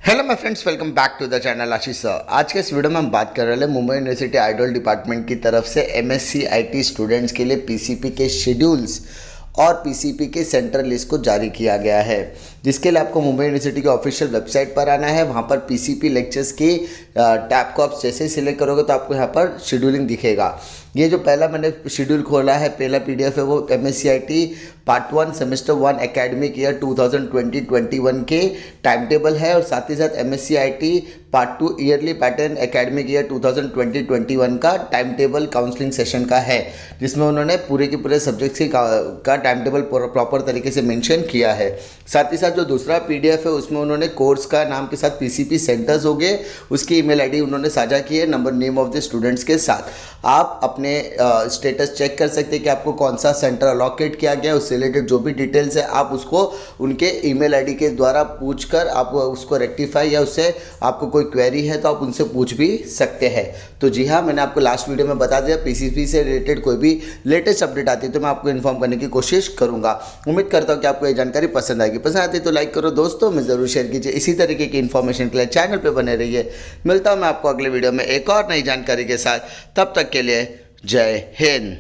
Hello my friends, welcome back to the channel Ashish sir. आज के इस वीडियो में हम बात कर रहे हैं मुंबई यूनिवर्सिटी आइडल डिपार्टमेंट की तरफ से एमएससी आईटी स्टूडेंट्स के लिए पीसीपी के शेड्यूल्स और पीसीपी के सेंट्रल लिस्ट को जारी किया गया है, जिसके लिए आपको मुंबई यूनिवर्सिटी के ऑफिशियल वेबसाइट पर आना है। वहाँ पर पीसीपी लेक्चर्स की टैब को आप जैसे ही सिलेक्ट करोगे तो आपको यहाँ पर शेड्यूलिंग दिखेगा। ये जो पहला मैंने शेड्यूल खोला है, पहला पीडीएफ है, वो MSc IT part 1 semester 1 academic year 2020-21 के टाइम टेबल है, और साथ ही साथ MSc IT part 2 yearly pattern academic year 2020-21 का टाइम टेबल काउंसलिंग सेशन का है, जिसमें उन्होंने पूरे के पूरे सब्जेक्ट्स का टाइम टेबल प्रॉपर तरीके से मेंशन किया है। साथ ही साथ जो दूसरा पीडीएफ है उसमें उन्होंने कोर्स का नाम के साथ पीसीपी सेंटर्स हो गए, उसकी ईमेल आईडी उन्होंने साझा की है number name of the students के साथ। आप अपने स्टेटस चेक कर सकते हैं कि आपको कौन सा सेंटर अलॉकेट किया गया, उससे रिलेटेड जो भी डिटेल्स है आप उसको उनके ईमेल आईडी के द्वारा पूछकर आप उसको रेक्टिफाई, या उससे आपको कोई क्वेरी है तो आप उनसे पूछ भी सकते हैं। तो जी हाँ, मैंने आपको लास्ट वीडियो में बता दिया, पीसीपी से रिलेटेड कोई भी लेटेस्ट अपडेट आती है तो मैं आपको इन्फॉर्म करने की कोशिश करूंगा। उम्मीद करता हूँ कि आपको ये जानकारी पसंद आएगी। पसंद आती है तो लाइक करो दोस्तों में ज़रूर शेयर कीजिए। इसी तरीके की इन्फॉर्मेशन के लिए चैनल पर बने रहिए। मिलता हूँ मैं आपको अगले वीडियो में एक और नई जानकारी के साथ। तब तक के लिए जय हिंद।